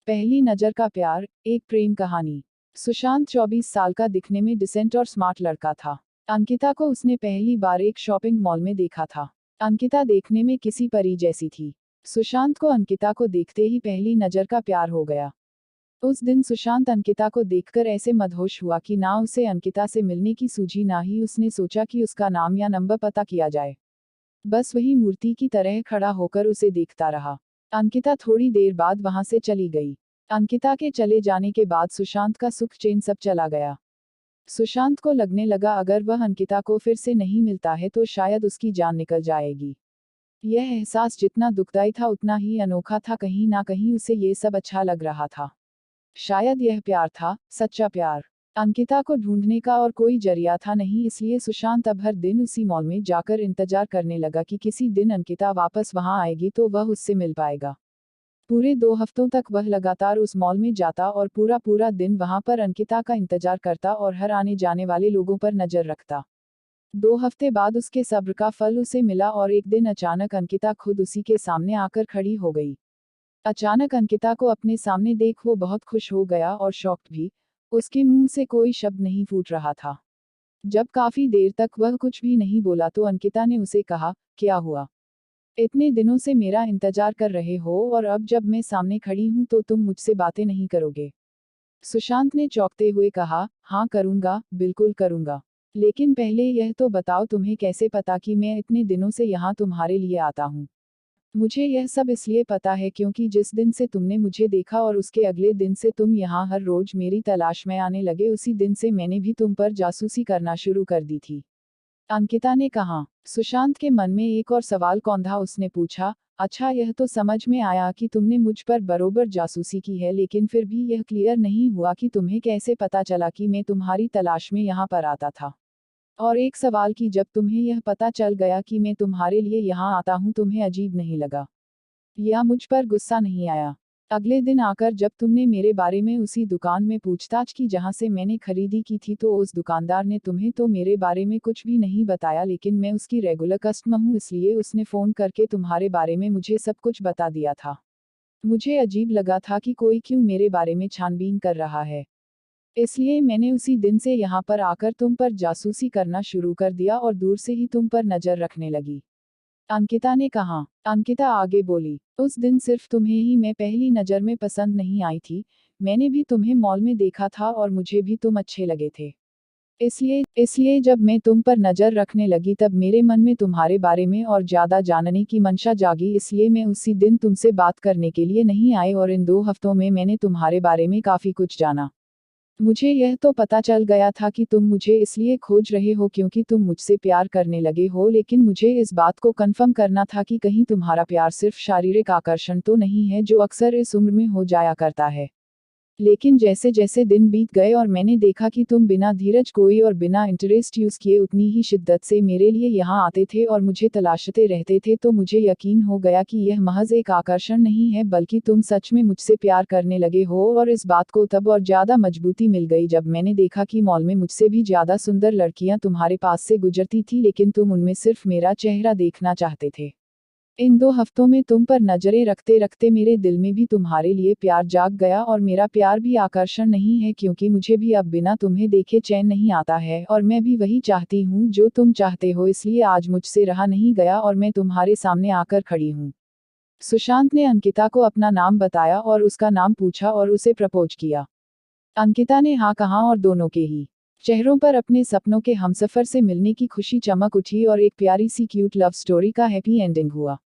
पहली नजर का प्यार, एक प्रेम कहानी। सुशांत 24 साल का दिखने में डिसेंट और स्मार्ट लड़का था। अंकिता को उसने पहली बार एक शॉपिंग मॉल में देखा था। अंकिता देखने में किसी परी जैसी थी। सुशांत को अंकिता को देखते ही पहली नजर का प्यार हो गया। उस दिन सुशांत अंकिता को देखकर ऐसे मदहोश हुआ कि ना उसे अंकिता से मिलने की सूझी, ना ही उसने सोचा कि उसका नाम या नंबर पता किया जाए। बस वही मूर्ति की तरह खड़ा होकर उसे देखता रहा। अंकिता थोड़ी देर बाद वहां से चली गई। अंकिता के चले जाने के बाद सुशांत का सुख चैन सब चला गया। सुशांत को लगने लगा अगर वह अंकिता को फिर से नहीं मिलता है तो शायद उसकी जान निकल जाएगी। यह एहसास जितना दुखदाई था उतना ही अनोखा था। कहीं ना कहीं उसे ये सब अच्छा लग रहा था। शायद यह प्यार था, सच्चा प्यार। अंकिता को ढूंढने का और कोई जरिया था नहीं, इसलिए सुशांत अब हर दिन उसी मॉल में जाकर इंतजार करने लगा कि किसी दिन अंकिता वापस वहां आएगी तो वह उससे मिल पाएगा। पूरे 2 हफ्तों तक वह लगातार उस मॉल में जाता और पूरा पूरा दिन वहां पर अंकिता का इंतजार करता और हर आने जाने वाले लोगों पर नजर रखता। 2 हफ्ते बाद उसके सब्र का फल उसे मिला और एक दिन अचानक अंकिता खुद उसी के सामने आकर खड़ी हो गई। अचानक अंकिता को अपने सामने देख वो बहुत खुश हो गया और शॉक्ड भी। उसके मुंह से कोई शब्द नहीं फूट रहा था। जब काफी देर तक वह कुछ भी नहीं बोला तो अंकिता ने उसे कहा, क्या हुआ? इतने दिनों से मेरा इंतजार कर रहे हो और अब जब मैं सामने खड़ी हूं तो तुम मुझसे बातें नहीं करोगे? सुशांत ने चौंकते हुए कहा, हाँ करूंगा, बिल्कुल करूंगा। लेकिन पहले यह तो बताओ तुम्हें कैसे पता कि मैं इतने दिनों से यहाँ तुम्हारे लिए आता हूँ? मुझे यह सब इसलिए पता है क्योंकि जिस दिन से तुमने मुझे देखा और उसके अगले दिन से तुम यहाँ हर रोज मेरी तलाश में आने लगे, उसी दिन से मैंने भी तुम पर जासूसी करना शुरू कर दी थी। अंकिता ने कहा। सुशांत के मन में एक और सवाल कौंधा। उसने पूछा, अच्छा यह तो समझ में आया कि तुमने मुझ पर बरोबर जासूसी की है, लेकिन फिर भी यह क्लियर नहीं हुआ कि तुम्हें कैसे पता चला कि मैं तुम्हारी तलाश में यहाँ पर आता था। और एक सवाल कि जब तुम्हें यह पता चल गया कि मैं तुम्हारे लिए यहाँ आता हूँ तुम्हें अजीब नहीं लगा? या मुझ पर गुस्सा नहीं आया? अगले दिन आकर जब तुमने मेरे बारे में उसी दुकान में पूछताछ की जहाँ से मैंने खरीदी की थी तो उस दुकानदार ने तुम्हें तो मेरे बारे में कुछ भी नहीं बताया, लेकिन मैं उसकी रेगुलर कस्टमर हूँ इसलिए उसने फ़ोन करके तुम्हारे बारे में मुझे सब कुछ बता दिया था। मुझे अजीब लगा था कि कोई क्यों मेरे बारे में छानबीन कर रहा है। इसलिए मैंने उसी दिन से यहाँ पर आकर तुम पर जासूसी करना शुरू कर दिया और दूर से ही तुम पर नजर रखने लगी। अंकिता ने कहा। अंकिता आगे बोली, उस दिन सिर्फ तुम्हें ही मैं पहली नजर में पसंद नहीं आई थी, मैंने भी तुम्हें मॉल में देखा था और मुझे भी तुम अच्छे लगे थे। इसलिए जब मैं तुम पर नजर रखने लगी तब मेरे मन में तुम्हारे बारे में और ज्यादा जानने की मंशा जागी, इसलिए मैं उसी दिन तुमसे बात करने के लिए नहीं आई और इन 2 हफ्तों में मैंने तुम्हारे बारे में काफी कुछ जाना। मुझे यह तो पता चल गया था कि तुम मुझे इसलिए खोज रहे हो क्योंकि तुम मुझसे प्यार करने लगे हो, लेकिन मुझे इस बात को कंफर्म करना था कि कहीं तुम्हारा प्यार सिर्फ शारीरिक आकर्षण तो नहीं है जो अक्सर इस उम्र में हो जाया करता है। लेकिन जैसे जैसे दिन बीत गए और मैंने देखा कि तुम बिना धीरज खोए और बिना इंटरेस्ट यूज किए उतनी ही शिद्दत से मेरे लिए यहाँ आते थे और मुझे तलाशते रहते थे, तो मुझे यकीन हो गया कि यह महज एक आकर्षण नहीं है बल्कि तुम सच में मुझसे प्यार करने लगे हो। और इस बात को तब और ज्यादा मजबूती मिल गई जब मैंने देखा कि मॉल में मुझसे भी ज्यादा सुंदर लड़कियां तुम्हारे पास से गुजरती थी, लेकिन तुम उनमें सिर्फ मेरा चेहरा देखना चाहते थे। इन 2 हफ्तों में तुम पर नजरें रखते रखते मेरे दिल में भी तुम्हारे लिए प्यार जाग गया और मेरा प्यार भी आकर्षण नहीं है क्योंकि मुझे भी अब बिना तुम्हें देखे चैन नहीं आता है और मैं भी वही चाहती हूँ जो तुम चाहते हो, इसलिए आज मुझसे रहा नहीं गया और मैं तुम्हारे सामने आकर खड़ी हूँ। सुशांत ने अंकिता को अपना नाम बताया और उसका नाम पूछा और उसे प्रपोज किया। अंकिता ने हाँ कहा और दोनों के ही चेहरों पर अपने सपनों के हमसफर से मिलने की खुशी चमक उठी और एक प्यारी सी क्यूट लव स्टोरी का हैप्पी एंडिंग हुआ।